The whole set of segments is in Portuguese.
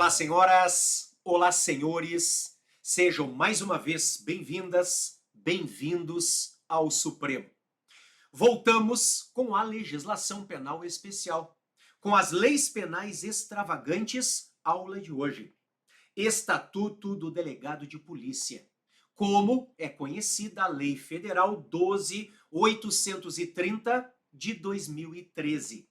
Olá, senhoras! Olá, senhores! Sejam mais uma vez bem-vindas, bem-vindos ao Supremo. Voltamos com a legislação penal especial, com as leis penais extravagantes, aula de hoje. Estatuto do Delegado de Polícia. Como é conhecida a Lei Federal 12.830 de 2013.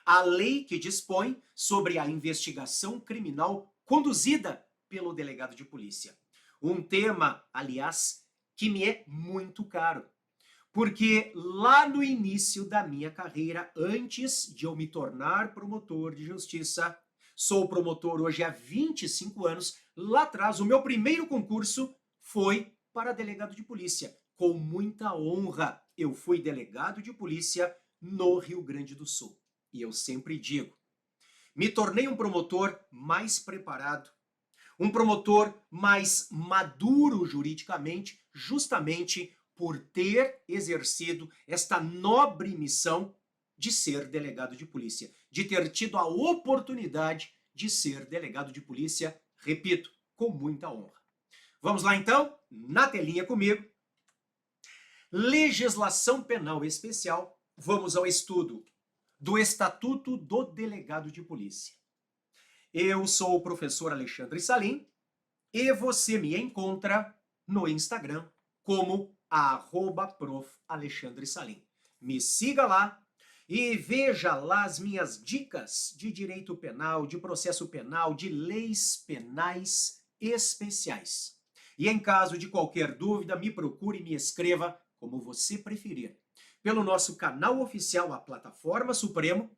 A lei que dispõe sobre a investigação criminal conduzida pelo delegado de polícia. Um tema, aliás, que me é muito caro. Porque lá no início da minha carreira, antes de eu me tornar promotor de justiça, sou promotor hoje há 25 anos, lá atrás o meu primeiro concurso foi para delegado de polícia. Com muita honra, eu fui delegado de polícia no Rio Grande do Sul. E eu sempre digo, me tornei um promotor mais preparado, um promotor mais maduro juridicamente, justamente por ter exercido esta nobre missão de ser delegado de polícia, de ter tido a oportunidade de ser delegado de polícia, repito, com muita honra. Vamos lá então, na telinha comigo. Legislação penal especial, vamos ao estudo do Estatuto do Delegado de Polícia. Eu sou o professor Alexandre Salim e você me encontra no Instagram como @prof.alexandresalim. Me siga lá e veja lá as minhas dicas de direito penal, de processo penal, de leis penais especiais. E em caso de qualquer dúvida, me procure e me escreva como você preferir, pelo nosso canal oficial, a Plataforma Supremo,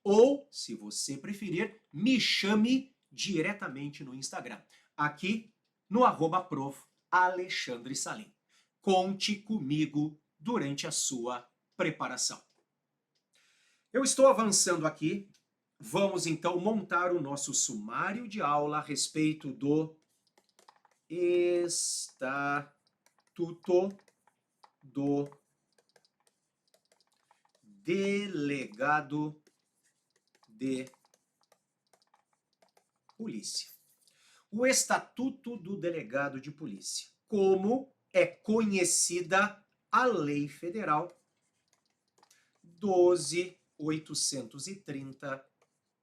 ou, se você preferir, me chame diretamente no Instagram, aqui no @prof.alexandresalim. Conte comigo durante a sua preparação. Eu estou avançando aqui, vamos então montar o nosso sumário de aula a respeito do Estatuto do Delegado de Polícia. O Estatuto do Delegado de Polícia. Como é conhecida a Lei Federal 12.830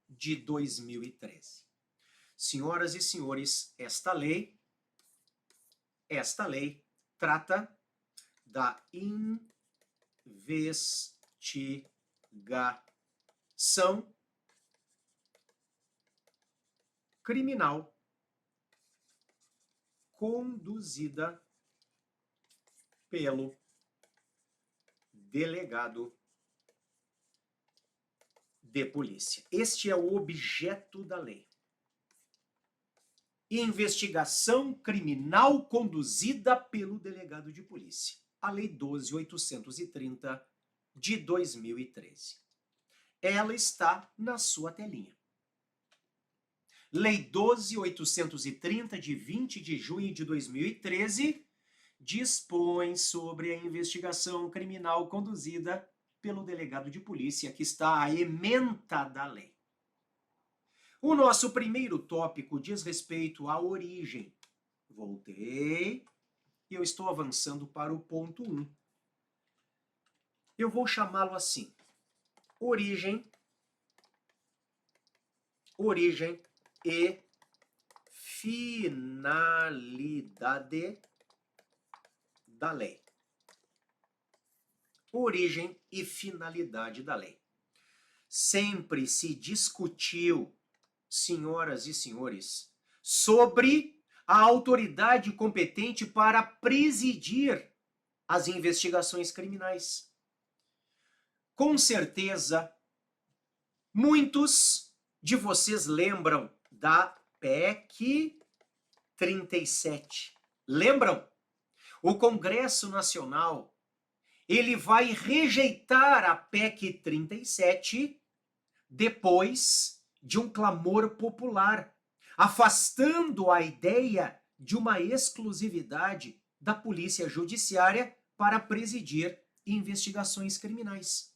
de 2013. Senhoras e senhores, esta lei trata da investigação criminal conduzida pelo delegado de polícia. Este é o objeto da lei. Investigação criminal conduzida pelo delegado de polícia. A Lei 12.830 de 2013. Ela está na sua telinha. Lei 12.830 de 20 de junho de 2013 dispõe sobre a investigação criminal conduzida pelo delegado de polícia, que está a ementa da lei. O nosso primeiro tópico diz respeito à origem. Voltei e eu estou avançando para o ponto 1. Eu vou chamá-lo assim. Origem e finalidade da lei. Origem e finalidade da lei. Sempre se discutiu, senhoras e senhores, sobre a autoridade competente para presidir as investigações criminais. Com certeza, muitos de vocês lembram da PEC 37. Lembram? O Congresso Nacional, ele vai rejeitar a PEC 37 depois de um clamor popular, afastando a ideia de uma exclusividade da Polícia Judiciária para presidir investigações criminais.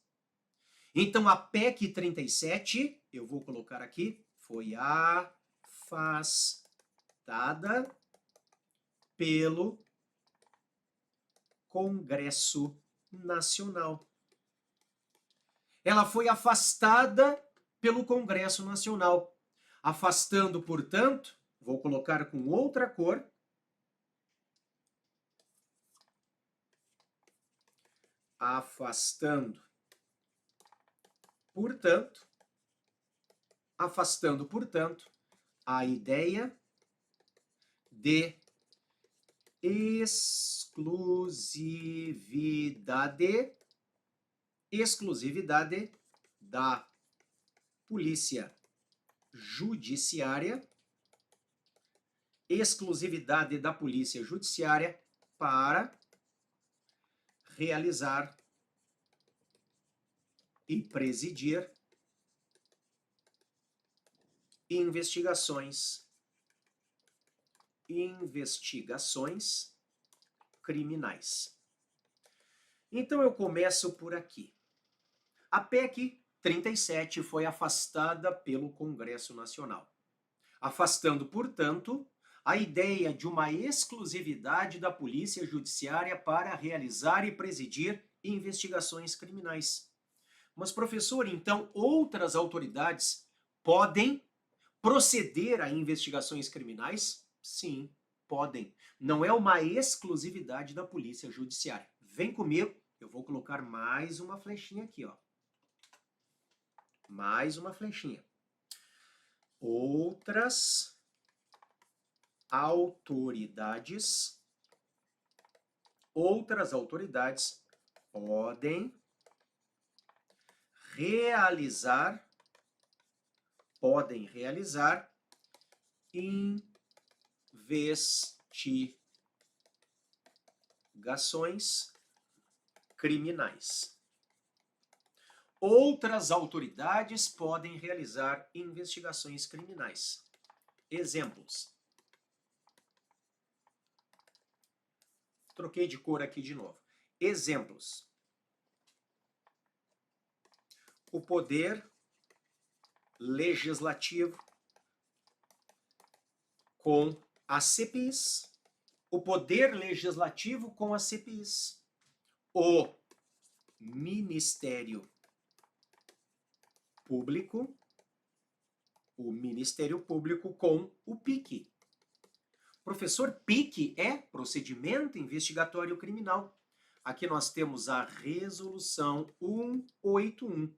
Então, a PEC 37, eu vou colocar aqui, foi afastada pelo Congresso Nacional. Ela foi afastada pelo Congresso Nacional. Afastando, portanto, vou colocar com outra cor. Afastando, portanto, a ideia de exclusividade da Polícia Judiciária, para realizar e presidir investigações criminais. Então eu começo por aqui. A PEC 37 foi afastada pelo Congresso Nacional, afastando, portanto, a ideia de uma exclusividade da Polícia Judiciária para realizar e presidir investigações criminais. Mas, professor, então outras autoridades podem proceder a investigações criminais? Sim, podem. Não é uma exclusividade da Polícia Judiciária. Vem comigo, eu vou colocar mais uma flechinha aqui, ó. Mais uma flechinha. Outras autoridades podem realizar investigações criminais. Outras autoridades podem realizar investigações criminais. Exemplos. Troquei de cor aqui de novo. Exemplos. O Poder Legislativo com as CPIs. O Poder Legislativo com as CPIs. O Ministério Público com o PIC. Professor, PIC é Procedimento Investigatório Criminal. Aqui nós temos a Resolução 181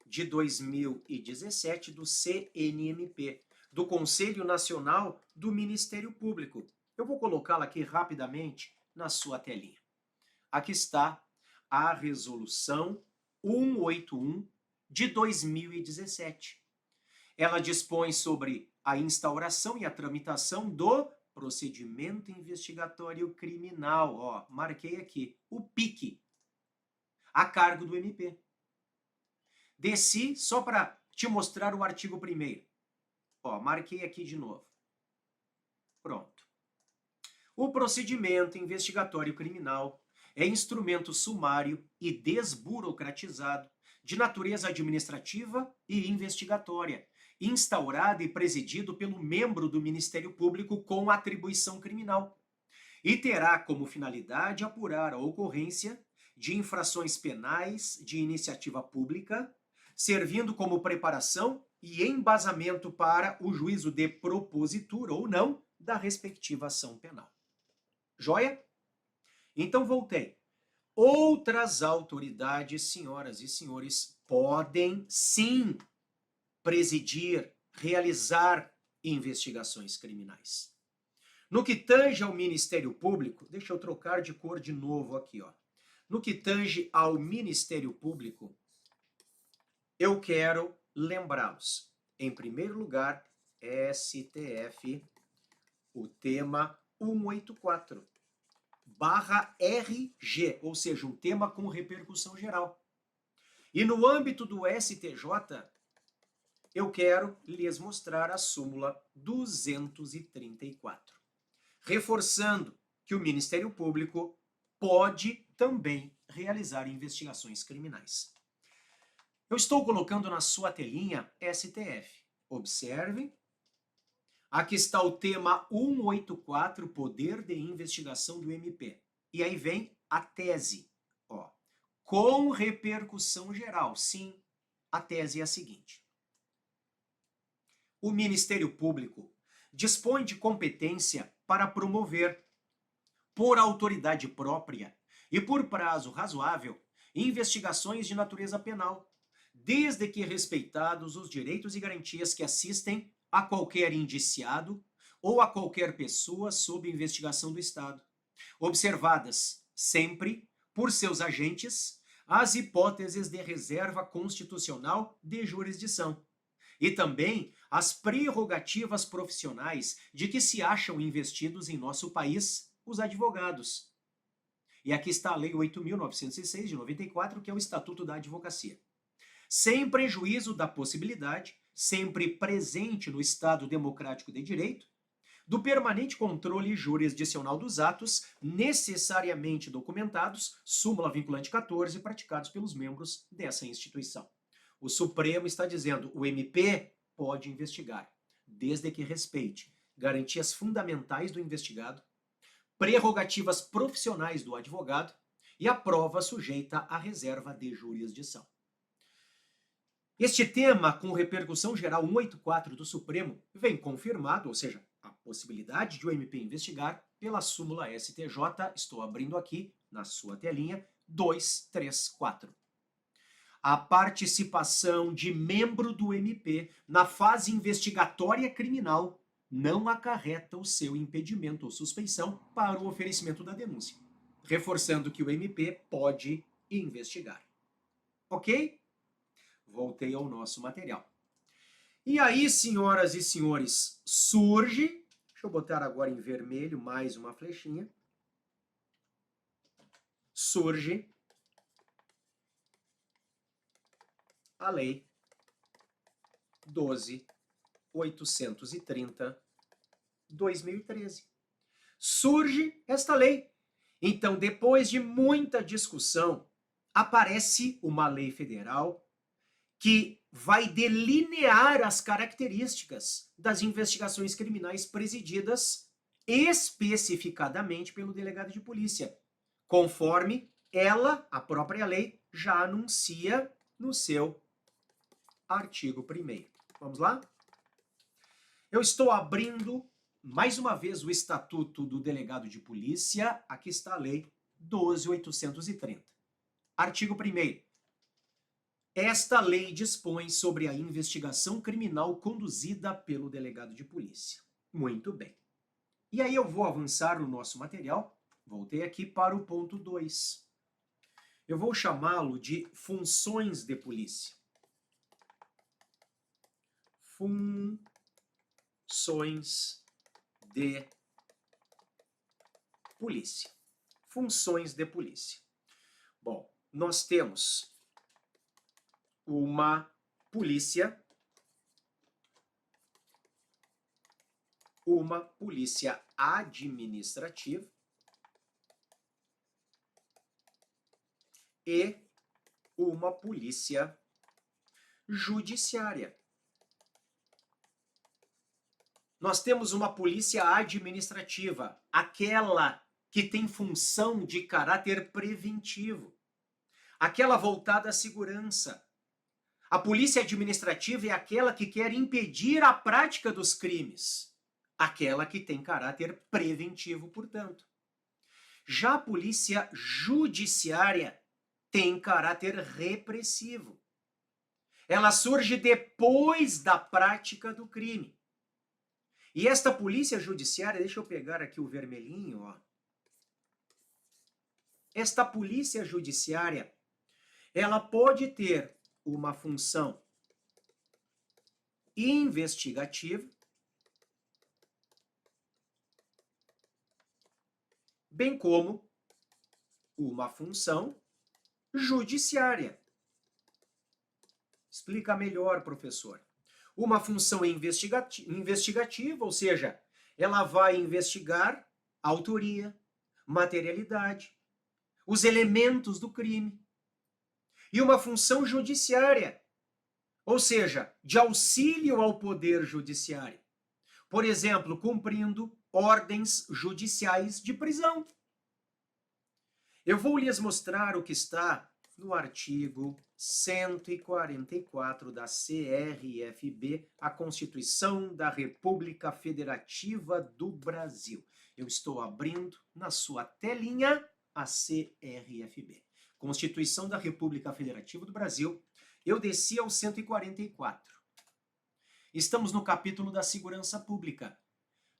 de 2017 do CNMP, do Conselho Nacional do Ministério Público. Eu vou colocá-la aqui rapidamente na sua telinha. Aqui está a Resolução 181 de 2017. Ela dispõe sobre a instauração e a tramitação do Procedimento Investigatório Criminal. Ó, marquei aqui, o PIC, a cargo do MP. Desci só para te mostrar o artigo 1º. Ó, marquei aqui de novo. Pronto. O Procedimento Investigatório Criminal é instrumento sumário e desburocratizado de natureza administrativa e investigatória, instaurado e presidido pelo membro do Ministério Público com atribuição criminal, e terá como finalidade apurar a ocorrência de infrações penais de iniciativa pública, servindo como preparação e embasamento para o juízo de propositura ou não da respectiva ação penal. Joia? Então voltei. Outras autoridades, senhoras e senhores, podem sim presidir, realizar investigações criminais. No que tange ao Ministério Público, deixa eu trocar de cor de novo aqui, ó. No que tange ao Ministério Público, eu quero lembrá-los. Em primeiro lugar, STF, o tema 184/RG, ou seja, um tema com repercussão geral. E no âmbito do STJ, eu quero lhes mostrar a súmula 234, reforçando que o Ministério Público pode também realizar investigações criminais. Eu estou colocando na sua telinha STF. Observe Aqui está o tema 184, poder de investigação do MP. E aí vem a tese, ó, com repercussão geral. Sim, a tese é a seguinte. O Ministério Público dispõe de competência para promover, por autoridade própria e por prazo razoável, investigações de natureza penal, desde que respeitados os direitos e garantias que assistem a qualquer indiciado ou a qualquer pessoa sob investigação do Estado, observadas sempre por seus agentes as hipóteses de reserva constitucional de jurisdição e também as prerrogativas profissionais de que se acham investidos em nosso país os advogados. E aqui está a Lei 8.906 de 94, que é o Estatuto da Advocacia. Sem prejuízo da possibilidade, sempre presente no Estado democrático de direito, do permanente controle jurisdicional dos atos necessariamente documentados, súmula vinculante 14, praticados pelos membros dessa instituição. O Supremo está dizendo, o MP pode investigar, desde que respeite garantias fundamentais do investigado, prerrogativas profissionais do advogado e a prova sujeita à reserva de jurisdição. Este tema, com repercussão geral 184 do Supremo, vem confirmado, ou seja, a possibilidade de o MP investigar pela súmula STJ, estou abrindo aqui na sua telinha, 234. A participação de membro do MP na fase investigatória criminal não acarreta o seu impedimento ou suspeição para o oferecimento da denúncia, reforçando que o MP pode investigar. Ok? Voltei ao nosso material. E aí, senhoras e senhores, surge, deixa eu botar agora em vermelho mais uma flechinha, surge a Lei 12.830/2013. Surge esta lei. Então, depois de muita discussão, aparece uma lei federal que vai delinear as características das investigações criminais presididas especificadamente pelo delegado de polícia, conforme ela, a própria lei, já anuncia no seu artigo 1º. Vamos lá? Eu estou abrindo mais uma vez o Estatuto do Delegado de Polícia. Aqui está a Lei 12.830. Artigo 1º. Esta lei dispõe sobre a investigação criminal conduzida pelo delegado de polícia. Muito bem. E aí eu vou avançar no nosso material. Voltei aqui para o ponto 2. Eu vou chamá-lo de funções de polícia. Funções de polícia. Funções de polícia. Bom, nós temos uma polícia administrativa e uma polícia judiciária. Nós temos uma polícia administrativa, aquela que tem função de caráter preventivo, aquela voltada à segurança. A polícia administrativa é aquela que quer impedir a prática dos crimes, aquela que tem caráter preventivo, portanto. Já a polícia judiciária tem caráter repressivo. Ela surge depois da prática do crime. E esta polícia judiciária, deixa eu pegar aqui o vermelhinho, ó. Esta polícia judiciária, ela pode ter uma função investigativa, bem como uma função judiciária. Explica melhor, professor. Uma função investigativa, ou seja, ela vai investigar a autoria, materialidade, os elementos do crime. E uma função judiciária, ou seja, de auxílio ao poder judiciário. Por exemplo, cumprindo ordens judiciais de prisão. Eu vou lhes mostrar o que está no artigo 144 da CRFB, a Constituição da República Federativa do Brasil. Eu estou abrindo na sua telinha a CRFB. Constituição da República Federativa do Brasil. Eu desci ao 144. Estamos no capítulo da segurança pública.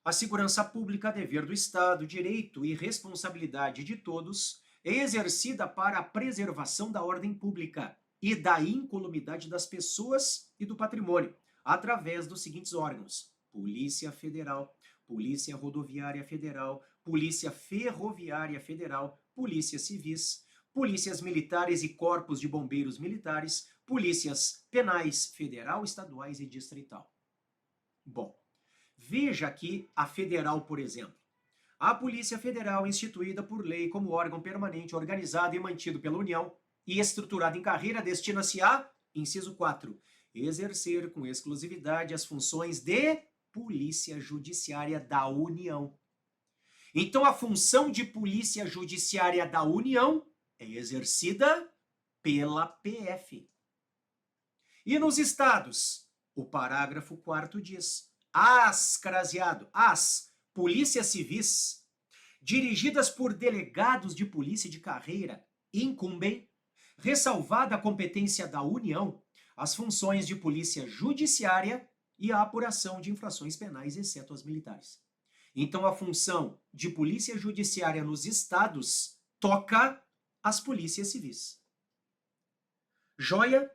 A segurança pública, dever do Estado, direito e responsabilidade de todos, é exercida para a preservação da ordem pública e da incolumidade das pessoas e do patrimônio, através dos seguintes órgãos: Polícia Federal, Polícia Rodoviária Federal, Polícia Ferroviária Federal, Polícias Civis, Polícias Militares e Corpos de Bombeiros Militares, Polícias Penais Federal, Estaduais e Distrital. Bom, veja aqui a Federal, por exemplo. A Polícia Federal, instituída por lei como órgão permanente, organizado e mantido pela União e estruturado em carreira, destina-se a, inciso 4, exercer com exclusividade as funções de Polícia Judiciária da União. Então, a função de Polícia Judiciária da União é exercida pela PF. E nos estados, o parágrafo 4º diz: as polícias civis, dirigidas por delegados de polícia de carreira, incumbem, ressalvada a competência da União, as funções de polícia judiciária e a apuração de infrações penais, exceto as militares. Então, a função de polícia judiciária nos estados toca as polícias civis. Joia?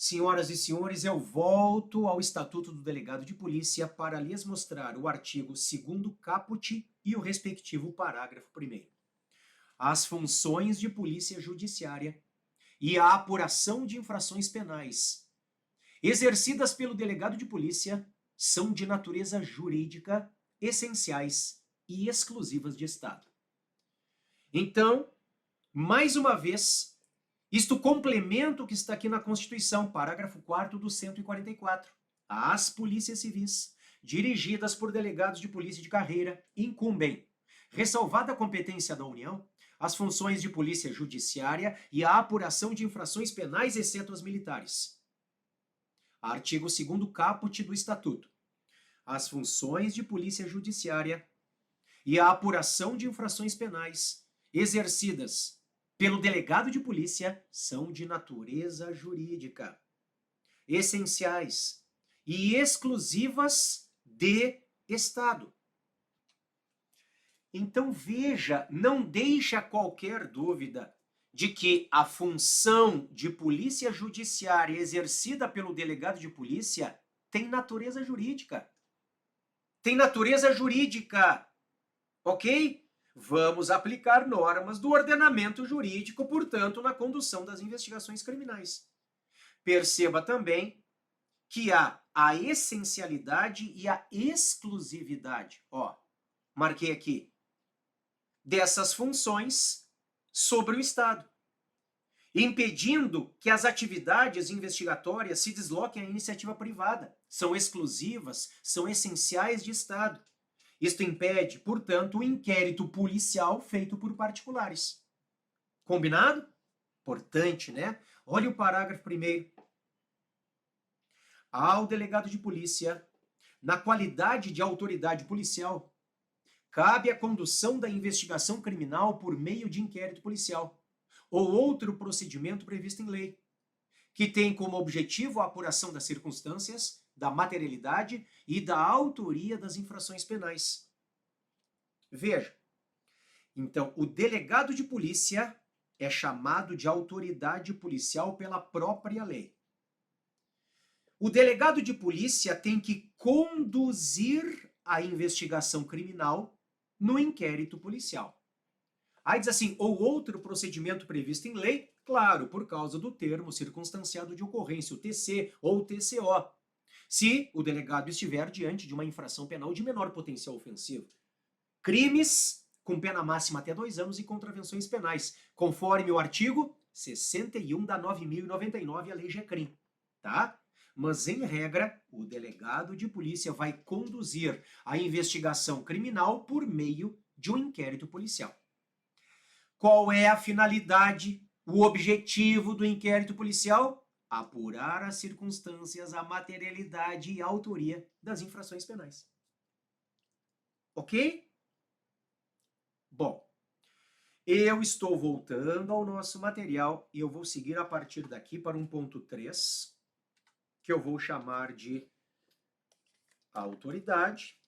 Senhoras e senhores, eu volto ao Estatuto do Delegado de Polícia para lhes mostrar o artigo 2º caput e o respectivo parágrafo 1º. As funções de polícia judiciária e a apuração de infrações penais exercidas pelo delegado de polícia são de natureza jurídica, essenciais e exclusivas de Estado. Então, mais uma vez, isto complementa o que está aqui na Constituição, parágrafo 4º do 144. As polícias civis, dirigidas por delegados de polícia de carreira, incumbem, ressalvada a competência da União, as funções de polícia judiciária e a apuração de infrações penais, exceto as militares. Artigo 2º caput do Estatuto. As funções de polícia judiciária e a apuração de infrações penais exercidas pelo delegado de polícia são de natureza jurídica, essenciais e exclusivas de Estado. Então veja, não deixa qualquer dúvida de que a função de polícia judiciária exercida pelo delegado de polícia tem natureza jurídica. Tem natureza jurídica, ok? Vamos aplicar normas do ordenamento jurídico, portanto, na condução das investigações criminais. Perceba também que há a essencialidade e a exclusividade, ó, marquei aqui, dessas funções sobre o Estado, impedindo que as atividades investigatórias se desloquem à iniciativa privada. São exclusivas, são essenciais de Estado. Isto impede, portanto, o inquérito policial feito por particulares. Combinado? Importante, né? Olha o parágrafo 1º. Ao delegado de polícia, na qualidade de autoridade policial, cabe a condução da investigação criminal por meio de inquérito policial ou outro procedimento previsto em lei, que tem como objetivo a apuração das circunstâncias, da materialidade e da autoria das infrações penais. Veja, então, o delegado de polícia é chamado de autoridade policial pela própria lei. O delegado de polícia tem que conduzir a investigação criminal no inquérito policial. Aí diz assim, ou outro procedimento previsto em lei, claro, por causa do termo circunstanciado de ocorrência, o TC ou TCO, se o delegado estiver diante de uma infração penal de menor potencial ofensivo. Crimes com pena máxima até 2 anos e contravenções penais, conforme o artigo 61 da 9.099, a Lei GECRIM, tá? mas em regra, o delegado de polícia vai conduzir a investigação criminal por meio de um inquérito policial. Qual é a finalidade, o objetivo do inquérito policial? Apurar as circunstâncias, a materialidade e a autoria das infrações penais. Ok? Bom, eu estou voltando ao nosso material e eu vou seguir a partir daqui para um ponto 3, que eu vou chamar de autoridade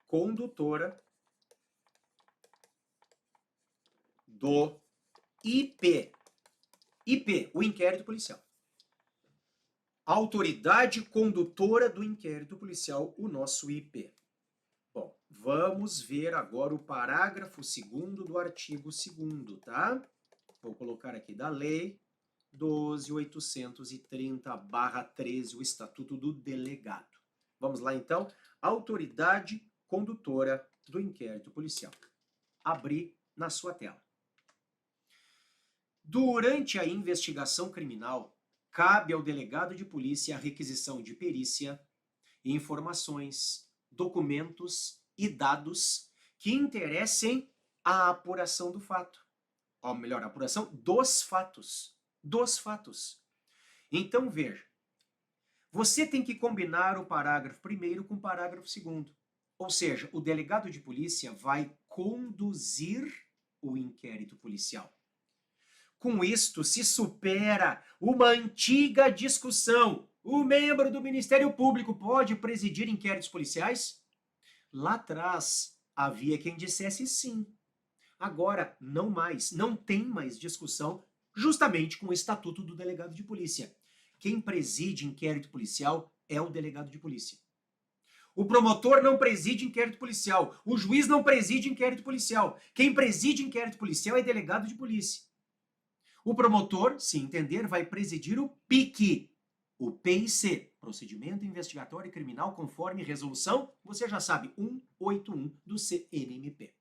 condutora do IP. IP, o inquérito policial. Autoridade condutora do inquérito policial, o nosso IP. Bom, vamos ver agora o parágrafo 2º do artigo 2º, tá? Vou colocar aqui da lei 12.830/13, o Estatuto do Delegado. Vamos lá, então. Autoridade condutora do inquérito policial. Abrir na sua tela. Durante a investigação criminal, cabe ao delegado de polícia a requisição de perícia, informações, documentos e dados que interessem à apuração do fato. Ou melhor, a apuração dos fatos. Dos fatos. Então, veja. Você tem que combinar o parágrafo 1º com o parágrafo 2º. Ou seja, o delegado de polícia vai conduzir o inquérito policial. Com isto, se supera uma antiga discussão. O membro do Ministério Público pode presidir inquéritos policiais? Lá atrás, havia quem dissesse sim. Agora, não mais. Não tem mais discussão, justamente com o Estatuto do Delegado de Polícia. Quem preside inquérito policial é o delegado de polícia. O promotor não preside inquérito policial. O juiz não preside inquérito policial. Quem preside inquérito policial é delegado de polícia. O promotor, se entender, vai presidir o PIC, o PIC, Procedimento Investigatório e Criminal, conforme resolução, você já sabe, 181 do CNMP.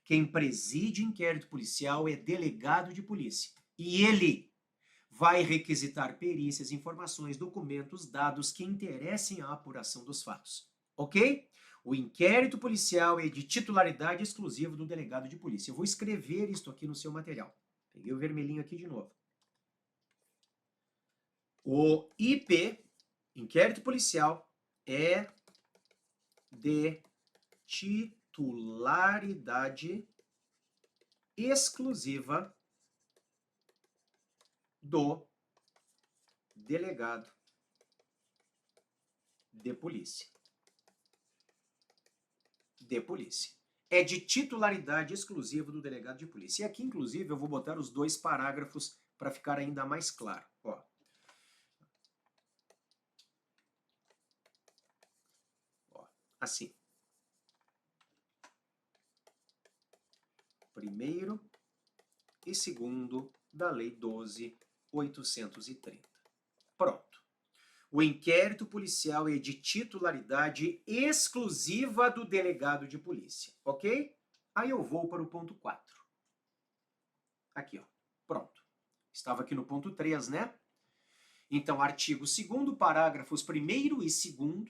Quem preside inquérito policial é delegado de polícia. E ele vai requisitar perícias, informações, documentos, dados que interessem à apuração dos fatos. Ok? O inquérito policial é de titularidade exclusiva do delegado de polícia. Eu vou escrever isso aqui no seu material. Peguei o vermelhinho aqui de novo. O IP, inquérito policial, é de titularidade exclusiva do delegado de polícia. De polícia. É de titularidade exclusiva do delegado de polícia. E aqui, inclusive, eu vou botar os 2 parágrafos para ficar ainda mais claro. Ó. Assim. Primeiro e segundo da Lei 12.830. Pronto. O inquérito policial é de titularidade exclusiva do delegado de polícia, ok? Aí eu vou para o ponto 4. Aqui, ó. Pronto. Estava aqui no ponto 3, né? Então, artigo 2º, parágrafos 1º e 2º,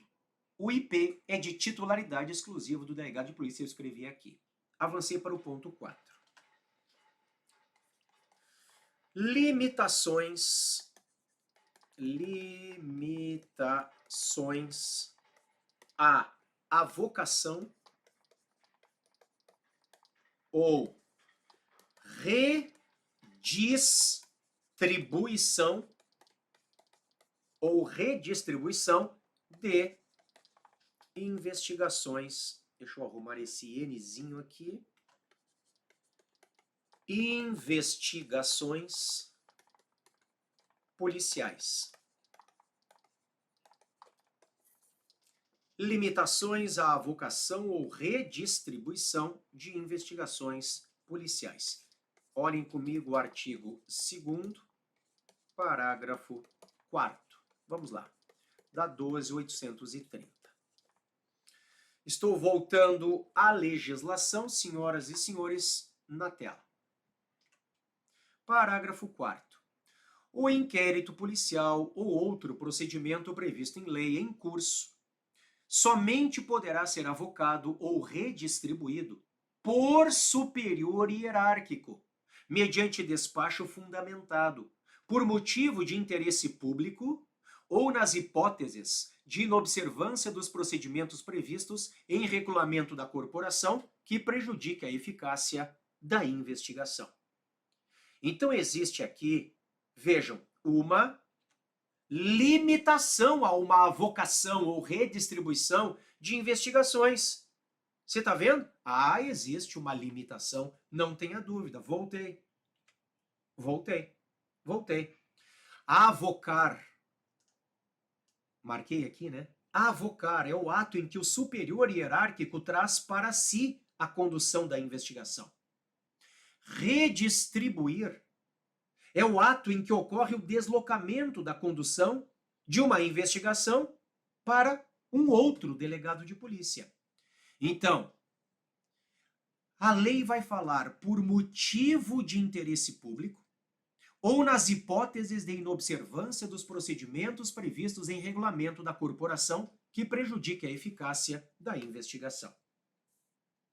o IP é de titularidade exclusiva do delegado de polícia, eu escrevi aqui. Avancei para o ponto 4. Limitações à avocação ou redistribuição de investigações. Deixa eu arrumar esse Nzinho aqui. Investigações policiais. Limitações à avocação ou redistribuição de investigações policiais. Olhem comigo o artigo 2º, parágrafo 4º. Vamos lá. Da 12.830. Estou voltando à legislação, senhoras e senhores, na tela. Parágrafo 4º. o inquérito policial ou outro procedimento previsto em lei em curso somente poderá ser avocado ou redistribuído por superior hierárquico, mediante despacho fundamentado, por motivo de interesse público ou nas hipóteses de inobservância dos procedimentos previstos em regulamento da corporação que prejudique a eficácia da investigação. Então existe aqui, vejam, uma limitação a uma avocação ou redistribuição de investigações. Você está vendo? Ah, existe uma limitação, não tenha dúvida. Voltei. Avocar. Marquei aqui, né? Avocar é o ato em que o superior hierárquico traz para si a condução da investigação. Redistribuir é o ato em que ocorre o deslocamento da condução de uma investigação para um outro delegado de polícia. Então, a lei vai falar por motivo de interesse público ou nas hipóteses de inobservância dos procedimentos previstos em regulamento da corporação que prejudique a eficácia da investigação.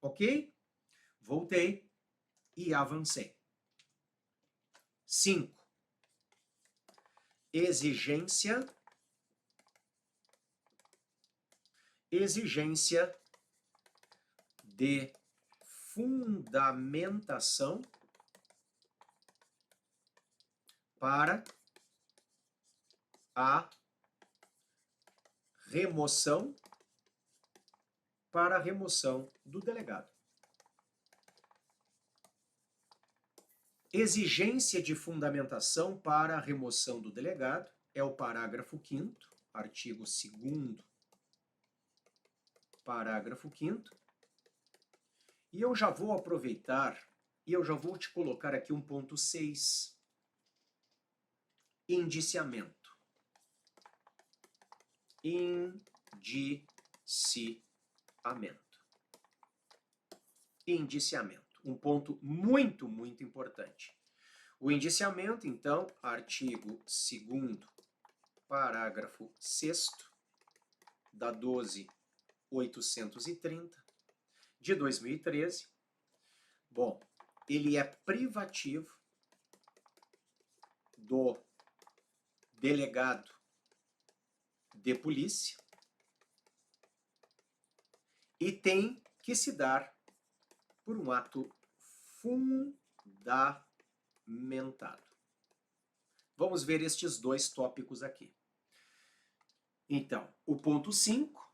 Ok? Voltei e avancei. 5. Exigência de fundamentação para a remoção do delegado. Exigência de fundamentação para a remoção do delegado é o parágrafo 5º, artigo 2º, parágrafo 5º. E eu já vou aproveitar e eu já vou te colocar aqui um ponto 6. Indiciamento. Indiciamento. Um ponto muito, muito importante. O indiciamento, então, artigo 2º, parágrafo 6º, da 12.830, de 2013. Bom, ele é privativo do delegado de polícia e tem que se dar por um ato fundamentado. Vamos ver estes dois tópicos aqui. Então, o ponto 5,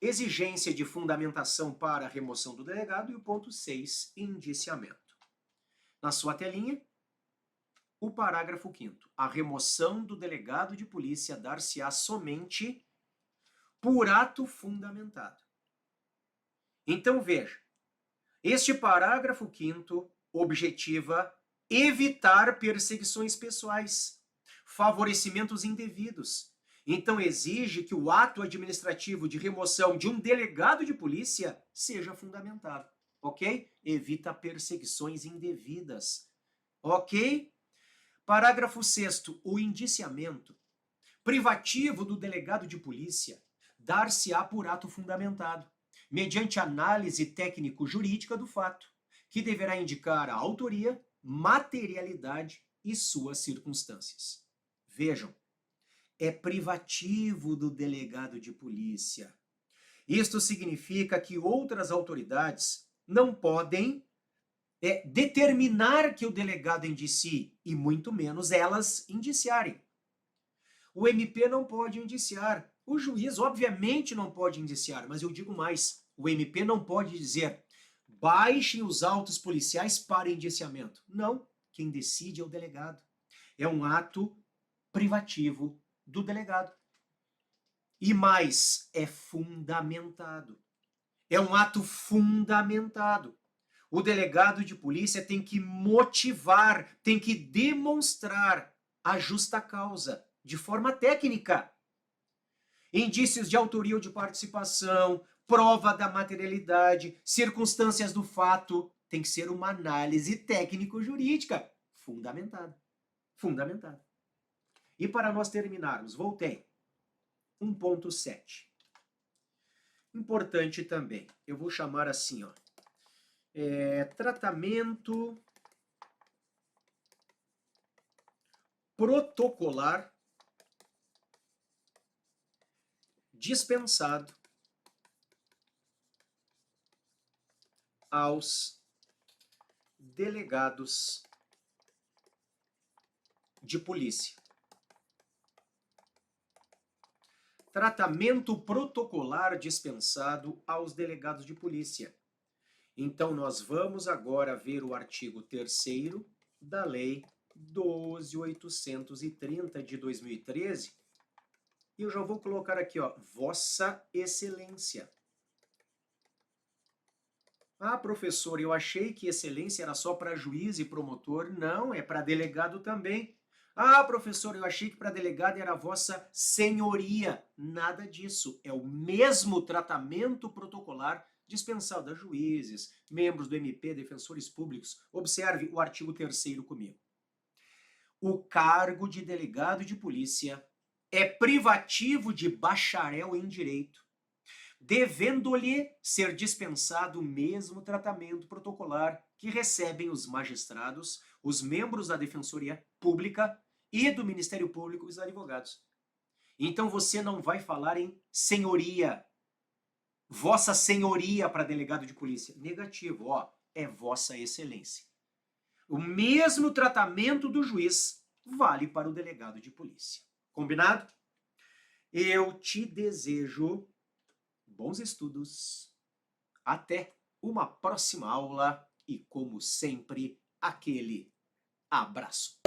exigência de fundamentação para a remoção do delegado, e o ponto 6, indiciamento. Na sua telinha, o parágrafo 5º. A remoção do delegado de polícia dar-se-á somente por ato fundamentado. Então, veja, este parágrafo 5º objetiva evitar perseguições pessoais, favorecimentos indevidos. Então, exige que o ato administrativo de remoção de um delegado de polícia seja fundamentado, ok? Evita perseguições indevidas, ok? Parágrafo 6º. O indiciamento privativo do delegado de polícia dar-se-á por ato fundamentado, mediante análise técnico-jurídica do fato, que deverá indicar a autoria, materialidade e suas circunstâncias. Vejam, é privativo do delegado de polícia. Isto significa que outras autoridades não podem determinar que o delegado indicie, e muito menos elas indiciarem. O MP não pode indiciar. O juiz, obviamente, não pode indiciar, mas eu digo mais, o MP não pode dizer baixem os autos policiais para indiciamento. Não, quem decide é o delegado. É um ato privativo do delegado. E mais, é fundamentado. É um ato fundamentado. O delegado de polícia tem que motivar, tem que demonstrar a justa causa, de forma técnica. Indícios de autoria ou de participação, prova da materialidade, circunstâncias do fato, tem que ser uma análise técnico-jurídica fundamentada. Fundamentada. E para nós terminarmos, voltei. 1.7. Importante também, eu vou chamar assim, ó, tratamento protocolar dispensado aos delegados de polícia. Tratamento protocolar dispensado aos delegados de polícia. Então, nós vamos agora ver o artigo 3º da Lei 12.830 de 2013. E eu já vou colocar aqui, ó, Vossa Excelência. Ah, professor, eu achei que excelência era só para juiz e promotor. Não, é para delegado também. Ah, professor, eu achei que para delegado era Vossa Senhoria. Nada disso. É o mesmo tratamento protocolar dispensado a juízes, membros do MP, defensores públicos. Observe o artigo 3º comigo. O cargo de delegado de polícia é privativo de bacharel em direito, devendo-lhe ser dispensado o mesmo tratamento protocolar que recebem os magistrados, os membros da Defensoria Pública e do Ministério Público e os advogados. Então você não vai falar em senhoria, Vossa Senhoria para delegado de polícia. Negativo, ó, é Vossa Excelência. O mesmo tratamento do juiz vale para o delegado de polícia. Combinado? Eu te desejo bons estudos. Até uma próxima aula e, como sempre, aquele abraço.